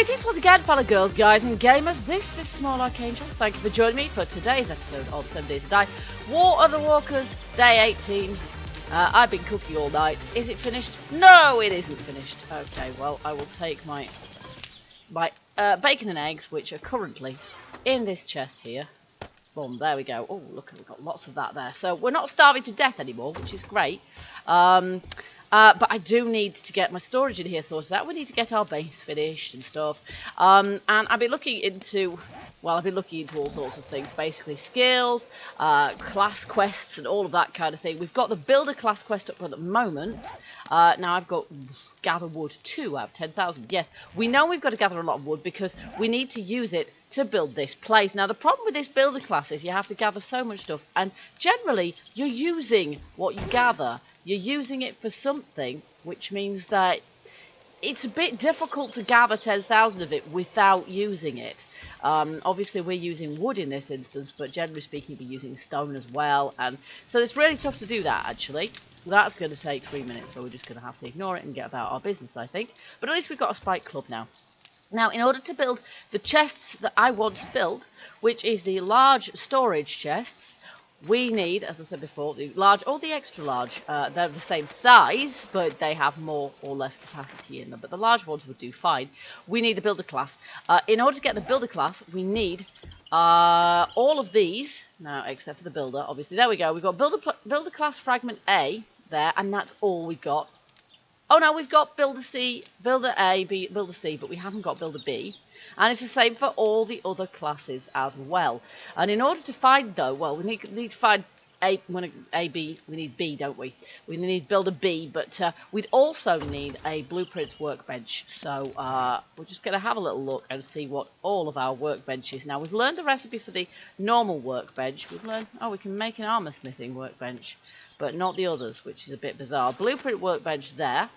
Greetings once again, fellow girls, guys and gamers. This is Small Archangel. Thank you for joining me for today's episode of 7 Days to Die. War of the Walkers, Day 18. I've been cooking all night. Is it finished? No, it isn't finished. Okay, well, I will take my bacon and eggs, which are currently in this chest here. Boom, there we go. Oh, look, we've got lots of that there. So we're not starving to death anymore, which is great. But I do need to get my storage in here sorted out. We need to get our base finished and stuff. And I've been looking into, well, I've been looking into all sorts of things. Basically skills, class quests and all of that kind of thing. We've got the builder class quest up at the moment. Now I've got gather wood 2 out of 10,000. Yes, we know we've got to gather a lot of wood because we need to use it to build this place. Now the problem with this builder class is you have to gather so much stuff, and generally you're using what you gather. You're using it for something, which means that it's a bit difficult to gather 10,000 of it without using it. Obviously we're using wood in this instance, but generally speaking we're using stone as well, and so it's really tough to do that actually. That's going to take 3 minutes, so we're just going to have to ignore it and get about our business, I think. But at least we've got a spike club now. Now, in order to build the chests that I want to build, which is the large storage chests, we need, as I said before, the large or the extra large. They're the same size, but they have more or less capacity in them. But the large ones would do fine. We need the builder class. In order to get the builder class, we need all of these. Now, except for the builder, obviously. There we go. We've got builder class fragment A there, and that's all we got. Oh no, we've got builder C, builder A, B, builder C, but we haven't got builder B. And it's the same for all the other classes as well. And in order to find, though, well, we need to find A, B, we need B, don't we? We need builder B, but we'd also need a blueprints workbench. So we're just going to have a little look and see what all of our workbenches. Now, we've learned the recipe for the normal workbench. We've learned, oh, we can make an armor smithing workbench, but not the others, which is a bit bizarre. Blueprint workbench there.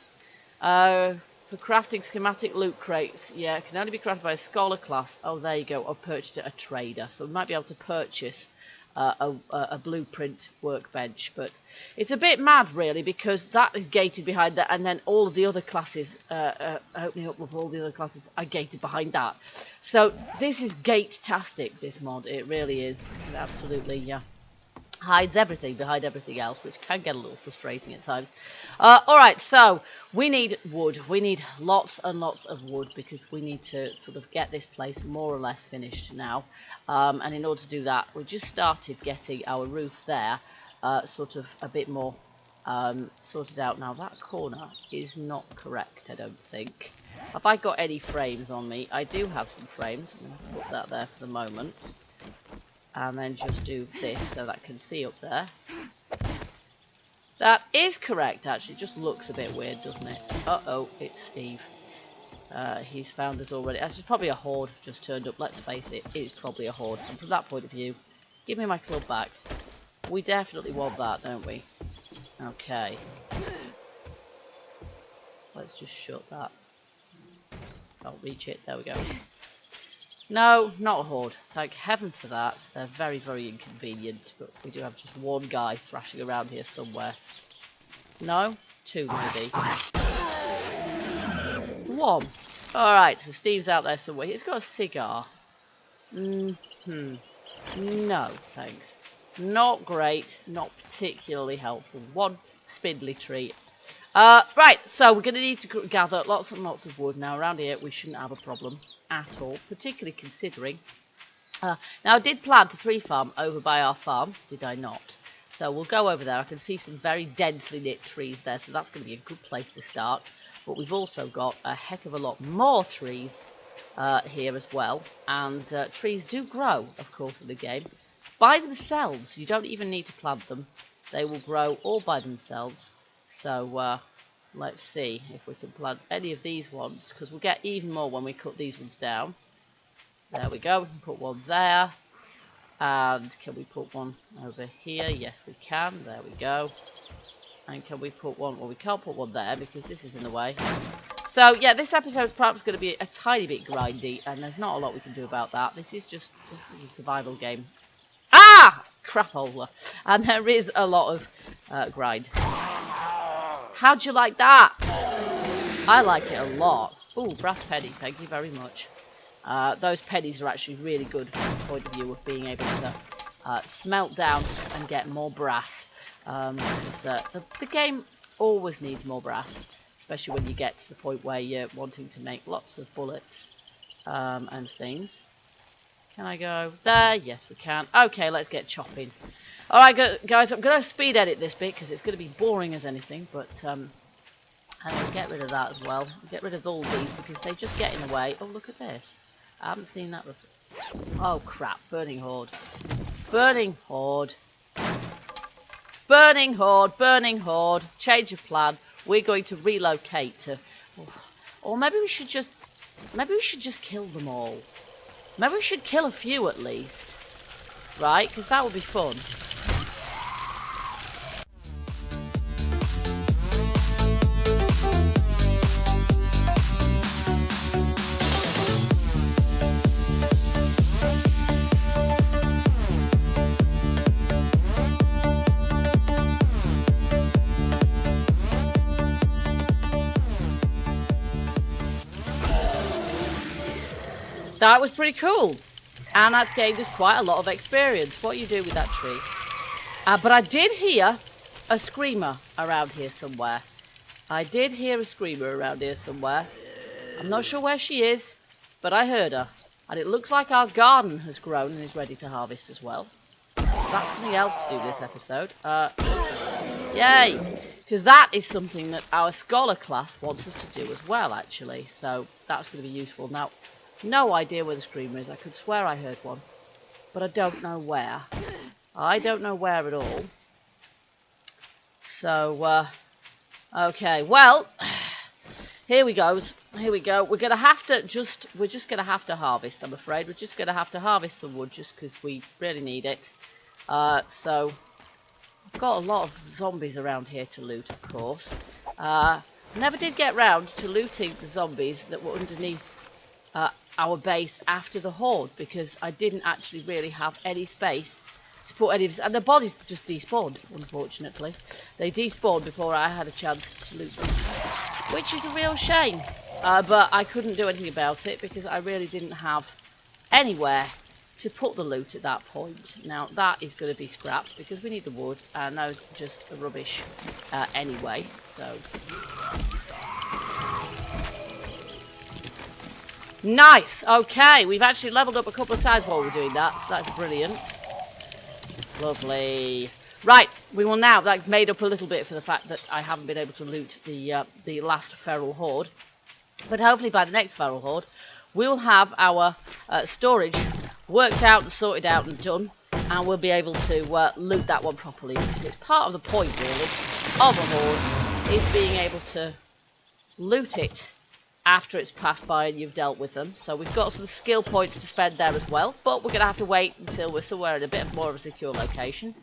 For crafting schematic loot crates, yeah, it can only be crafted by a scholar class. Oh, there you go. Or purchased at a trader. So we might be able to purchase a blueprint workbench. But it's a bit mad, really, because that is gated behind that, and then all of the other classes, opening up with all the other classes, are gated behind that. So this is gate-tastic, this mod. It really is. It absolutely, yeah. Hides everything behind everything else, which can get a little frustrating at times. Alright, so we need wood. We need lots and lots of wood because we need to sort of get this place more or less finished now. And in order to do that, we just started getting our roof there sort of a bit more sorted out. Now that corner is not correct, I don't think. Have I got any frames on me? I do have some frames. I'm going to put that there for the moment. And then just do this so that I can see up there. That is correct, actually. It just looks a bit weird, doesn't it? Uh-oh, it's Steve. He's found us already. Actually, it's probably a horde just turned up. Let's face it, it is probably a horde. And from that point of view, give me my club back. We definitely want that, don't we? Okay. Let's just shut that. I'll reach it. There we go. No, not a horde. Thank heaven for that. They're very, very inconvenient, but we do have just one guy thrashing around here somewhere. No? 2 maybe. 1. Alright, so Steve's out there somewhere. He's got a cigar. No, thanks. Not great. Not particularly helpful. 1 spindly tree. Right, so we're going to need to gather lots and lots of wood. Now, around here, we shouldn't have a problem at all, particularly considering now I did plant a tree farm over by our farm, did I not? So we'll go over there. I can see some very densely knit trees there, so that's going to be a good place to start. But we've also got a heck of a lot more trees here as well, and trees do grow, of course, in the game by themselves. You don't even need to plant them. They will grow all by themselves. So let's see if we can plant any of these ones, because we'll get even more when we cut these ones down. There we go. We can put one there. And can we put one over here? Yes, we can. There we go. And can we put one? Well, we can't put one there because this is in the way. So, yeah, this episode's perhaps going to be a tiny bit grindy, and there's not a lot we can do about that. This is a survival game. Ah! Crapola. And there is a lot of grind. How'd you like that? I like it a lot. Ooh, brass penny, thank you very much. Those pennies are actually really good from the point of view of being able to smelt down and get more brass. Because the game always needs more brass, especially when you get to the point where you're wanting to make lots of bullets and things. Can I go there? Yes, we can. Okay, let's get chopping. Alright, guys, I'm going to speed edit this bit because it's going to be boring as anything, but and we'll get rid of that as well. We'll get rid of all these because they just get in the way. Oh, look at this. I haven't seen that before. Oh, crap. Burning horde. Burning horde. Burning horde. Burning horde. Change of plan. We're going to relocate to... Or maybe we should just... Maybe we should just kill them all. Maybe we should kill a few at least. Right? Because that would be fun. That was pretty cool, and that's gained us quite a lot of experience. What you do with that tree? But I did hear a screamer around here somewhere. I did hear a screamer around here somewhere. I'm not sure where she is, but I heard her. And it looks like our garden has grown and is ready to harvest as well. So that's something else to do this episode. Yay! Because that is something that our scholar class wants us to do as well, actually. So that's going to be useful. Now, no idea where the screamer is. I could swear I heard one, but I don't know where. I don't know where at all. So, okay. Well, here we go. Here we go. We're gonna have to we're just gonna have to harvest. I'm afraid we're just gonna have to harvest some wood just because we really need it. So I've got a lot of zombies around here to loot, of course. Never did get round to looting the zombies that were underneath our base after the horde because I didn't actually really have any space to put any of this, and the bodies just despawned, unfortunately. They despawned before I had a chance to loot them, which is a real shame, but I couldn't do anything about it because I really didn't have anywhere to put the loot at that point. Now that is going to be scrapped because we need the wood, and those are just rubbish anyway, so... Nice! Okay, we've actually leveled up a couple of times while we're doing that, so that's brilliant. Lovely. Right, we will now... That made up a little bit for the fact that I haven't been able to loot the last feral horde. But hopefully by the next feral horde, we will have our storage worked out and sorted out and done. And we'll be able to loot that one properly. Because it's part of the point, really, of a horde, is being able to loot it after it's passed by and you've dealt with them. So we've got some skill points to spend there as well, but we're going to have to wait until we're somewhere in a bit more of a secure location,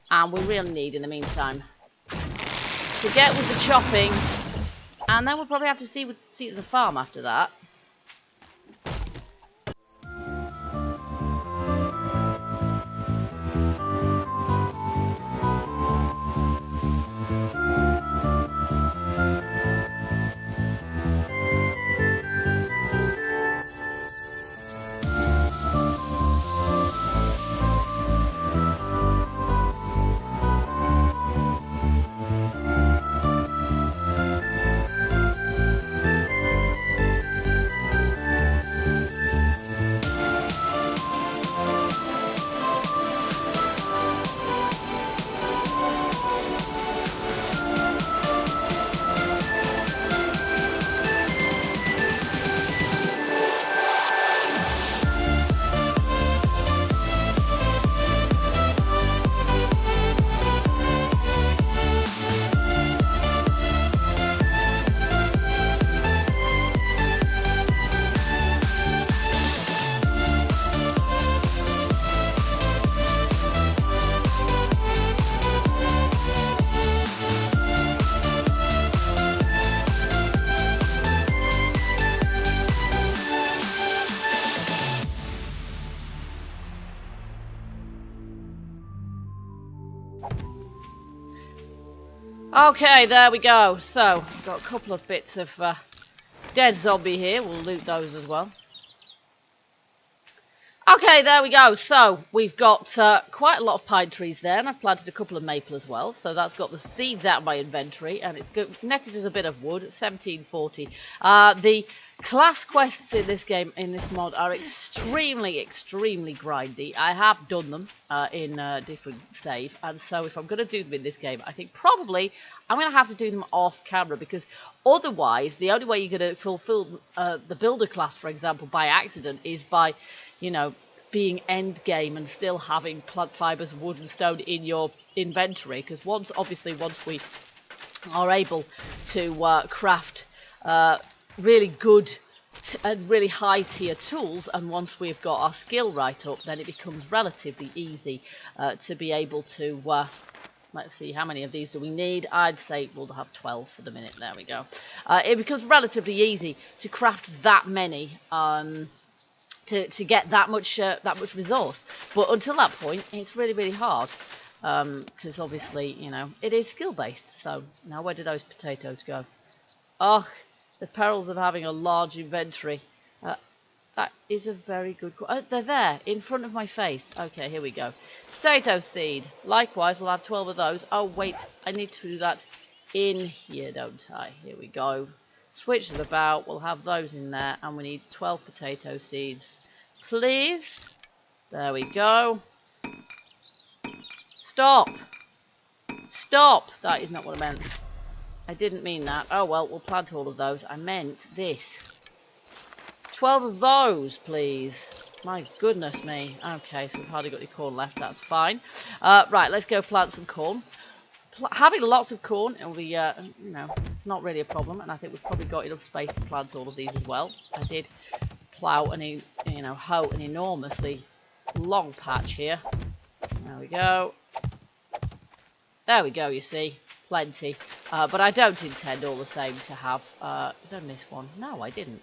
and we really need in the meantime to get with the chopping, and then we'll probably have to see the farm after that. Okay, there we go. So, got a couple of bits of Dead zombie here. We'll loot those as well. Okay, there we go. So we've got quite a lot of pine trees there, and I've planted a couple of maple as well. So that's got the seeds out of my inventory, and it's netted as a bit of wood. 1740. The class quests in this game, in this mod, are extremely grindy. I have done them in a different save, and so if I'm going to do them in this game, I think probably I'm going to have to do them off camera, because otherwise the only way you're going to fulfill the builder class, for example, by accident, is by, you know, being end game and still having plant fibers, wood and stone in your inventory. Because once we are able to craft really good and really high tier tools, and once we've got our skill right up, then it becomes relatively easy to be able to let's see, how many of these do we need? I'd say we'll have 12 for the minute. There we go. It becomes relatively easy to craft that many to get that much resource. But until that point, it's really hard, because obviously, you know, it is skill based. So now, where did those potatoes go? Oh, the perils of having a large inventory. That is a very good... they're there, in front of my face. Okay, here we go. Potato seed. Likewise, we'll have 12 of those. Oh, wait, I need to do that in here, don't I? Here we go. Switch them about. We'll have those in there, and we need 12 potato seeds. Please. There we go. Stop. Stop. That is not what I meant. I didn't mean that. Oh, well, we'll plant all of those. I meant this. 12 of those, please. My goodness me. Okay, so we've hardly got any corn left. That's fine. Right, let's go plant some corn. Having lots of corn, it'll be, you know, it's not really a problem. And I think we've probably got enough space to plant all of these as well. I did plough and, you know, hoe an enormously long patch here. There we go. There we go, you see. Plenty. But I don't intend all the same to have... did I miss one? No, I didn't.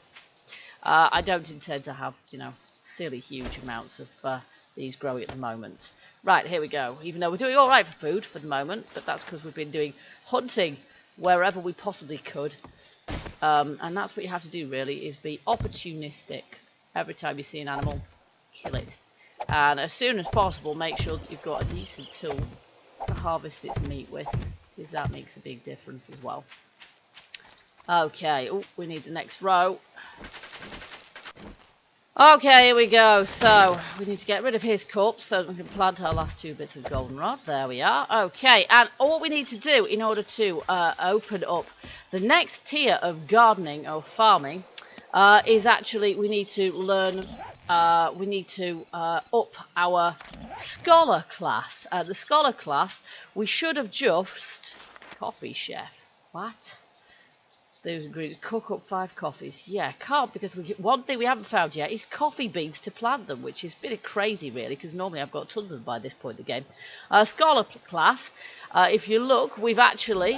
I don't intend to have, you know, silly huge amounts of these growing at the moment. Right, here we go. Even though we're doing all right for food for the moment, but that's because we've been doing hunting wherever we possibly could. And that's what you have to do, really, is be opportunistic. Every time you see an animal, kill it. And as soon as possible, make sure that you've got a decent tool to harvest its meat with, because that makes a big difference as well. Okay, oh, we need the next row. Okay, here we go. So we need to get rid of his corpse so that we can plant our last 2 bits of goldenrod. There we are. Okay, and all we need to do in order to open up the next tier of gardening or farming is actually we need to learn. We need to up our scholar class. The scholar class, we should have just coffee chef. What? Those ingredients. Cook up 5 coffees. Yeah, can't, because one thing we haven't found yet is coffee beans to plant them, which is a bit crazy, really, because normally I've got tons of them by this point in the game. Scholar class. If you look, we've actually...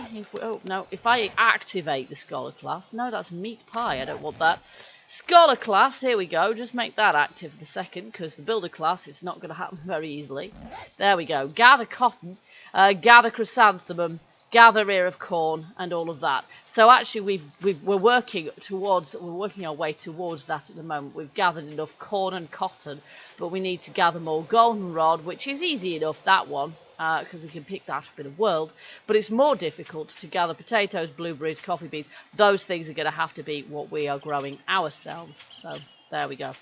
if I activate the scholar class... No, that's meat pie. I don't want that. Scholar class, here we go. Just make that active for the second, because the builder class, it's not going to happen very easily. There we go. Gather cotton. Gather chrysanthemum. Gather ear of corn and all of that. So actually we're working our way towards that at the moment. We've gathered enough corn and cotton, but we need to gather more goldenrod, which is easy enough, that one, because we can pick that up in the world. But it's more difficult to gather potatoes, blueberries, coffee beans. Those things are going to have to be what we are growing ourselves. So there we go.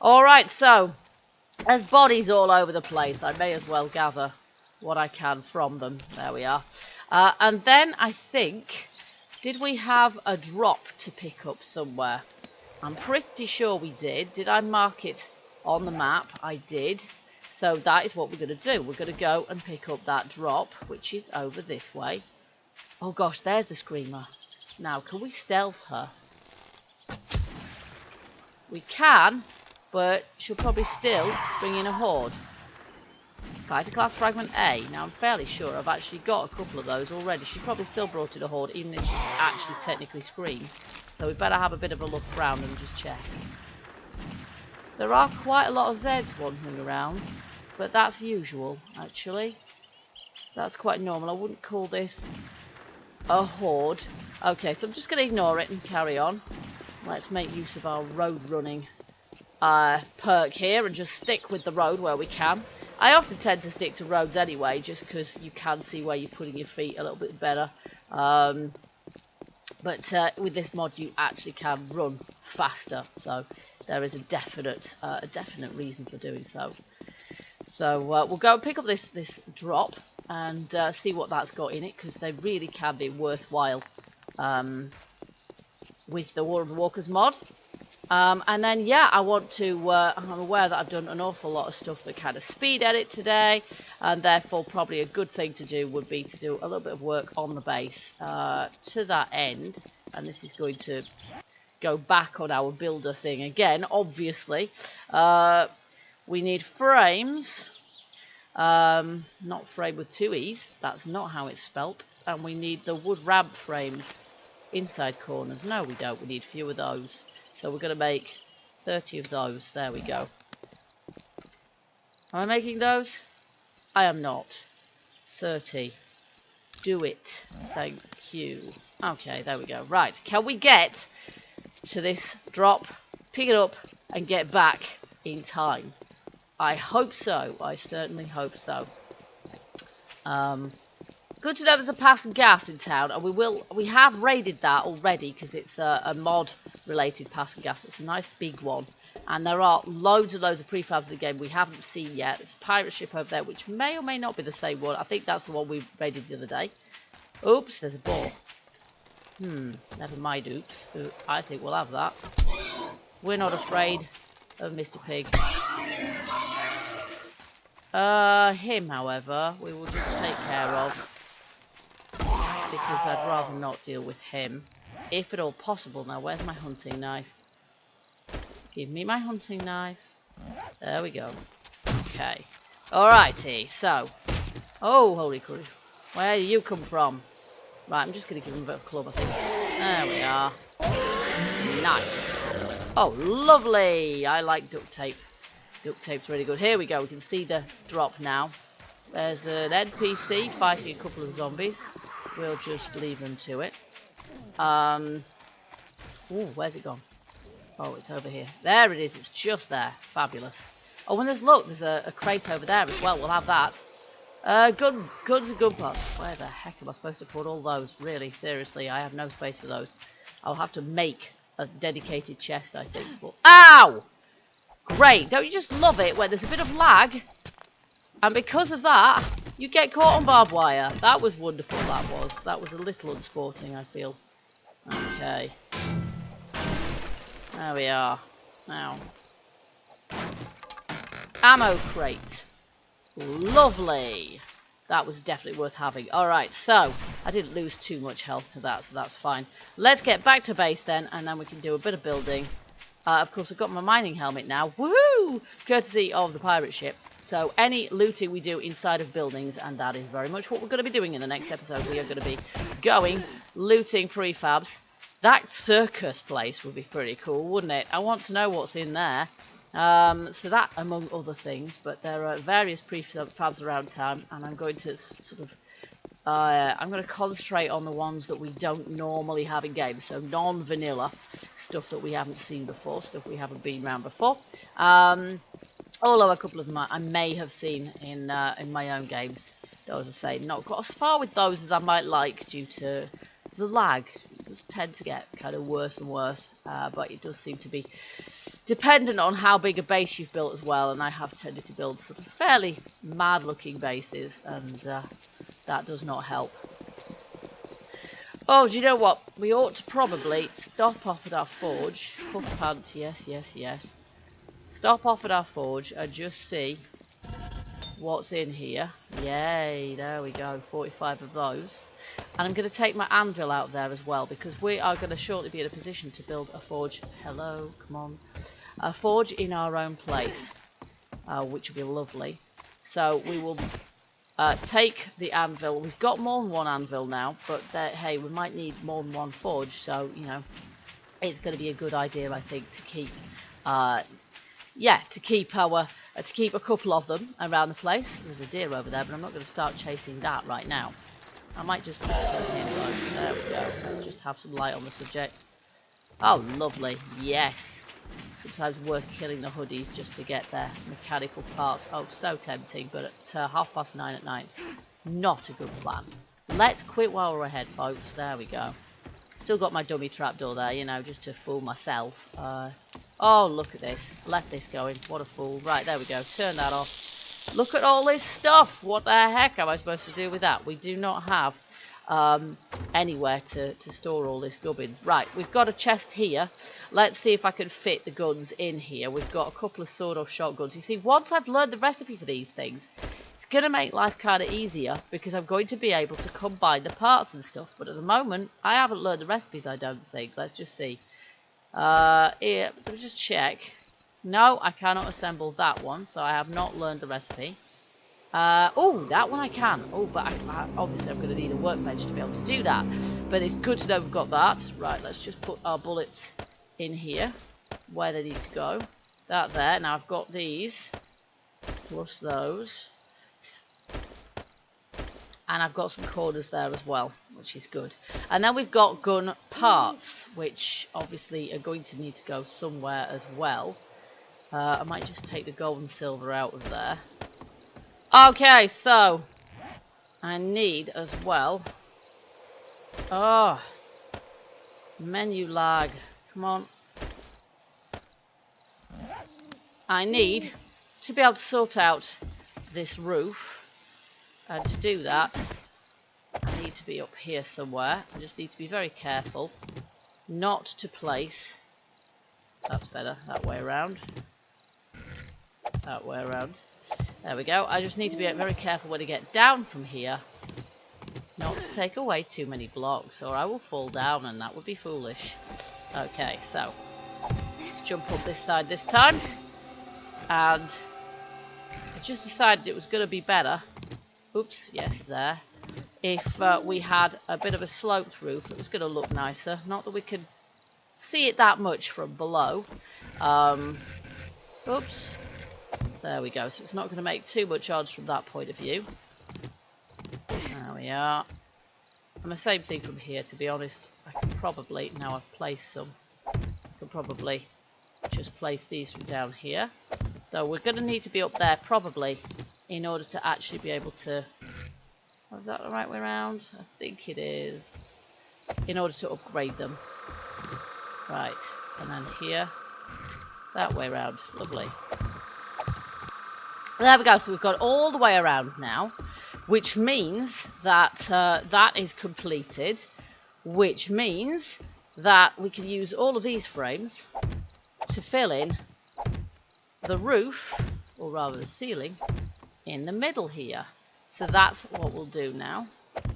All right, so there's bodies all over the place. I may as well gather what I can from them. There we are. And then I think, did we have a drop to pick up somewhere? I'm pretty sure we did. Did I mark it on the map? I did. So that is what we're going to do. We're going to go and pick up that drop, which is over this way. Oh gosh, there's the screamer. Now, can we stealth her? We can, but she'll probably still bring in a horde. Fighter class fragment A. Now I'm fairly sure I've actually got a couple of those already. She probably still brought in a horde, even if she actually technically screamed. So we better have a bit of a look around and just check. There are quite a lot of Zeds wandering around, but that's usual, actually. That's quite normal. I wouldn't call this a horde. Okay, so I'm just going to ignore it and carry on. let's make use of our road running perk here and just stick with the road where we can. I often tend to stick to roads anyway, just because you can see where you're putting your feet a little bit better. But with this mod, you actually can run faster, so there is a definite reason for doing so. So we'll go and pick up this drop and see what that's got in it, because they really can be worthwhile with the War of the Walkers mod. And then, yeah, I want to, I'm aware that I've done an awful lot of stuff that kind of speed edit today, and therefore probably a good thing to do would be to do a little bit of work on the base to that end. And this is going to go back on our builder thing again, obviously. We need frames, not frame with 2 E's, that's not how it's spelt. And we need the wood ramp frames inside corners. No, we don't, we need fewer of those. So we're going to make 30 of those. There we go. Am I making those? I am not. 30. Do it. Thank you. Okay, there we go. Right. Can we get to this drop, pick it up, and get back in time? I hope so. I certainly hope so. Good to know there's a pass and gas in town, and we have raided that already because it's a mod related pass and gas. It's a nice big one, and there are loads and loads of prefabs in the game we haven't seen yet. There's a pirate ship over there which may or may not be the same one. I think that's the one we raided the other day. Oops, there's a ball. Never mind. Oops. I think we'll have that. We're not afraid of Mr. Pig. Him, however, we will just take care of, because I'd rather not deal with him, if at all possible. Now, where's my hunting knife? Give me my hunting knife. There we go. Okay. Alrighty, so. Oh, holy crap. Where do you come from? Right, I'm just going to give him a bit of club, I think. There we are. Nice. Oh, lovely. I like duct tape. Duct tape's really good. Here we go. We can see the drop now. There's an NPC fighting a couple of zombies. We'll just leave them to it. Ooh, where's it gone? Oh, it's over here. There it is. It's just there. Fabulous. Oh, and there's a crate over there as well. We'll have that. Guns and gun parts. Where the heck am I supposed to put all those? Really, seriously, I have no space for those. I'll have to make a dedicated chest, I think. For... Ow! Great. Don't you just love it when there's a bit of lag? And because of that, you get caught on barbed wire. That was wonderful, that was. That was a little unsporting, I feel. Okay. There we are. Now. Ammo crate. Lovely. That was definitely worth having. Alright, so I didn't lose too much health to that, so that's fine. Let's get back to base then, and then we can do a bit of building. Of course, I've got my mining helmet now. Woohoo! Courtesy of the pirate ship. So any looting we do inside of buildings, and that is very much what we're going to be doing in the next episode. We are going to be going, looting prefabs. That circus place would be pretty cool, wouldn't it? I want to know what's in there. So that, among other things, but there are various prefabs around town, and I'm going to sort of, I'm going to concentrate on the ones that we don't normally have in games, so non-vanilla stuff that we haven't seen before, stuff we haven't been around before. Although a couple of them I may have seen in my own games, though, as I say, not got as far with those as I might like due to the lag. It does tend to get kind of worse and worse, but it does seem to be dependent on how big a base you've built as well, and I have tended to build sort of fairly mad looking bases, and that does not help. Oh, do you know what? We ought to probably stop off at our forge. Puff pants, yes, yes, yes. Stop off at our forge and just see what's in here. Yay, there we go, 45 of those. And I'm going to take my anvil out there as well, because we are going to shortly be in a position to build a forge. Hello, come on. A forge in our own place, which will be lovely. So we will take the anvil. We've got more than one anvil now, but hey, we might need more than one forge. So, you know, it's going to be a good idea, I think, to keep... to keep a couple of them around the place. There's a deer over there, but I'm not going to start chasing that right now. I might just keep killing him though. There we go. Let's just have some light on the subject. Oh, lovely. Yes. Sometimes worth killing the hoodies just to get their mechanical parts. Oh, so tempting, but at 9:30 at night, not a good plan. Let's quit while we're ahead, folks. There we go. Still got my dummy trapdoor there, you know, just to fool myself. Oh, look at this. Left this going. What a fool. Right, there we go. Turn that off. Look at all this stuff. What the heck am I supposed to do with that? We do not have anywhere to store all this gubbins. Right, we've got a chest here. Let's see if I can fit the guns in here. We've got a couple of sawed-off shotguns. You see, once I've learned the recipe for these things, it's going to make life kind of easier because I'm going to be able to combine the parts and stuff. But at the moment, I haven't learned the recipes, I don't think. Let's just see. Here, let's just check. No, I cannot assemble that one, so I have not learned the recipe. Oh, that one I can. Oh, but obviously I'm going to need a workbench to be able to do that. But it's good to know we've got that. Right, let's just put our bullets in here where they need to go. That there. Now I've got these plus those. And I've got some corners there as well, which is good. And then we've got gun parts, which obviously are going to need to go somewhere as well. I might just take the gold and silver out of there. Okay, so I need as well. Oh, menu lag. Come on. I need to be able to sort out this roof. And to do that, I need to be up here somewhere. I just need to be very careful not to place. That's better. That way around. That way around. There we go. I just need to be very careful when I get down from here. Not to take away too many blocks, or I will fall down, and that would be foolish. Okay, so let's jump up this side this time. And I just decided it was going to be better. Oops, yes, there. If we had a bit of a sloped roof, it was going to look nicer. Not that we could see it that much from below. Oops. There we go. So it's not going to make too much odds from that point of view. There we are. And the same thing from here, to be honest. I can probably, now I've placed some, I can probably just place these from down here. Though we're going to need to be up there probably in order to actually be able to... Oh, is that the right way around? I think it is. In order to upgrade them. Right. And then here. That way around. Lovely. There we go. So we've got all the way around now. Which means that that is completed. Which means that we can use all of these frames to fill in the roof, or rather the ceiling, in the middle here. So that's what we'll do now.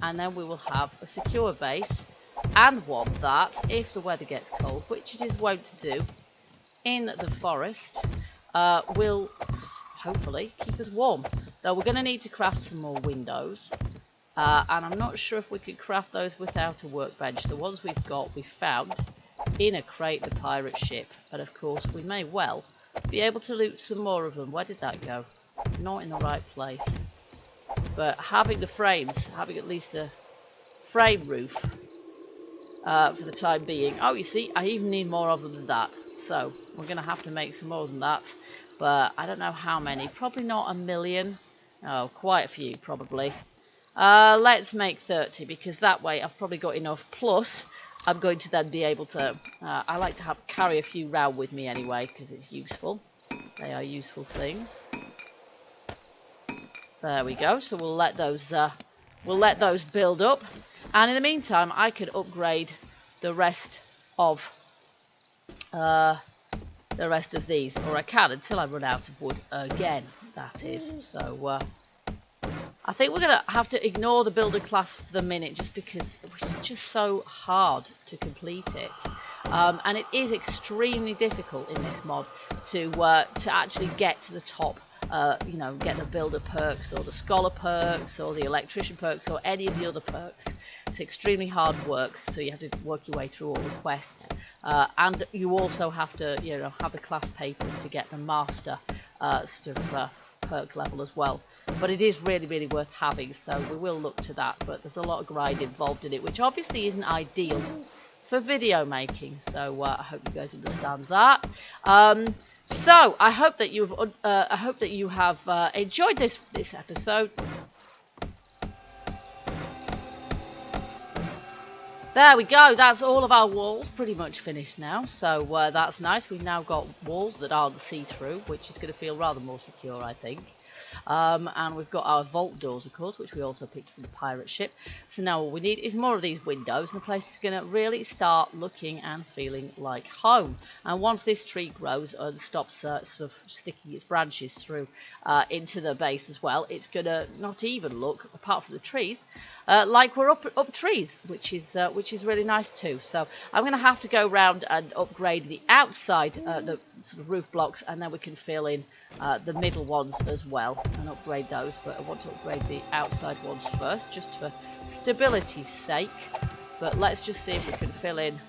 And then we will have a secure base and one that, if the weather gets cold, which it is wont to do in the forest, will hopefully keep us warm. Though we're going to need to craft some more windows. And I'm not sure if we could craft those without a workbench. The ones we've got, we found in a crate, the pirate ship. And of course, we may well be able to loot some more of them. Where did that go? Not in the right place. But having the frames, having at least a frame roof for the time being. Oh, you see, I even need more of them than that. So we're going to have to make some more than that. But I don't know how many. Probably not 1 million. Oh, quite a few probably. Let's make 30 because that way I've probably got enough. Plus, I'm going to then be able to... I like to carry a few round with me anyway because it's useful. They are useful things. There we go. So we'll let those build up, and in the meantime, I could upgrade the rest of these, or I can until I run out of wood again. That is. So I think we're gonna have to ignore the builder class for the minute, just because it's just so hard to complete it, and it is extremely difficult in this mod to actually get to the top. You know, get the builder perks or the scholar perks or the electrician perks or any of the other perks. It's extremely hard work, so you have to work your way through all the quests, and you also have to, you know, have the class papers to get the master perk level as well. But it is really, really worth having, so we will look to that. But there's a lot of grind involved in it, which obviously isn't ideal video making. So I hope you guys understand that. So I hope that you have enjoyed this episode. There we go. That's all of our walls pretty much finished now. So that's nice. We've now got walls that aren't see-through, which is going to feel rather more secure, I think. And we've got our vault doors, of course, which we also picked from the pirate ship. So now all we need is more of these windows, and the place is going to really start looking and feeling like home. And once this tree grows and stops sort of sticking its branches through into the base as well, it's going to not even look, apart from the trees, like we're up trees, which is really nice too. So I'm going to have to go round and upgrade the outside, the sort of roof blocks, and then we can fill in the middle ones as well and upgrade those. But I want to upgrade the outside ones first, just for stability's sake. But let's just see if we can fill in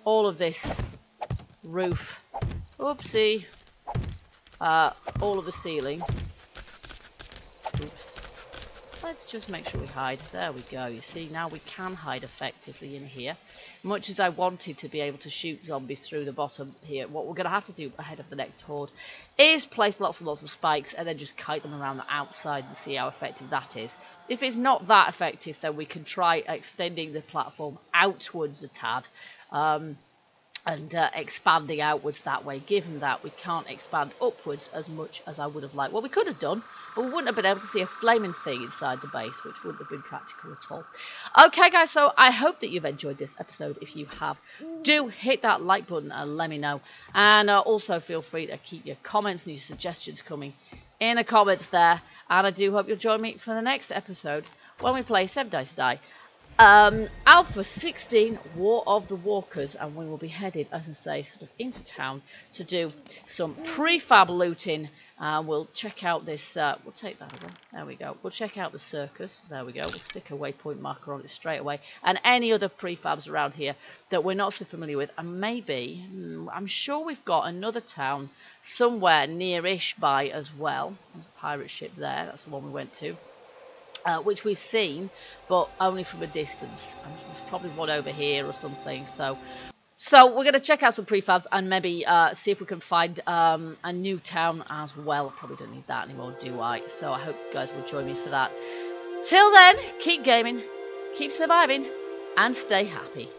all of this roof. Oopsie. All of the ceiling. Oops. Let's just make sure we hide. There we go. You see, now we can hide effectively in here. Much as I wanted to be able to shoot zombies through the bottom here, what we're going to have to do ahead of the next horde is place lots and lots of spikes and then just kite them around the outside and see how effective that is. If it's not that effective, then we can try extending the platform outwards a tad. And expanding outwards that way, given that we can't expand upwards as much as I would have liked. Well, we could have done, but we wouldn't have been able to see a flaming thing inside the base, which wouldn't have been practical at all. Okay, guys, so I hope that you've enjoyed this episode. If you have, do hit that like button and let me know. And also feel free to keep your comments and your suggestions coming in the comments there. And I do hope you'll join me for the next episode when we play 7 Days to Die. Alpha 16, War of the Walkers, and we will be headed, as I say, sort of into town to do some prefab looting. We'll check out this, we'll take that away, there we go. We'll check out the circus, there we go. We'll stick a waypoint marker on it straight away. And any other prefabs around here that we're not so familiar with. And maybe, I'm sure we've got another town somewhere near-ish by as well. There's a pirate ship there, that's the one we went to. Which we've seen, but only from a distance. There's probably one over here or something. So we're going to check out some prefabs and maybe see if we can find a new town as well. Probably don't need that anymore, do I? So I hope you guys will join me for that. Till then, keep gaming, keep surviving, and stay happy.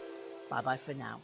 Bye-bye for now.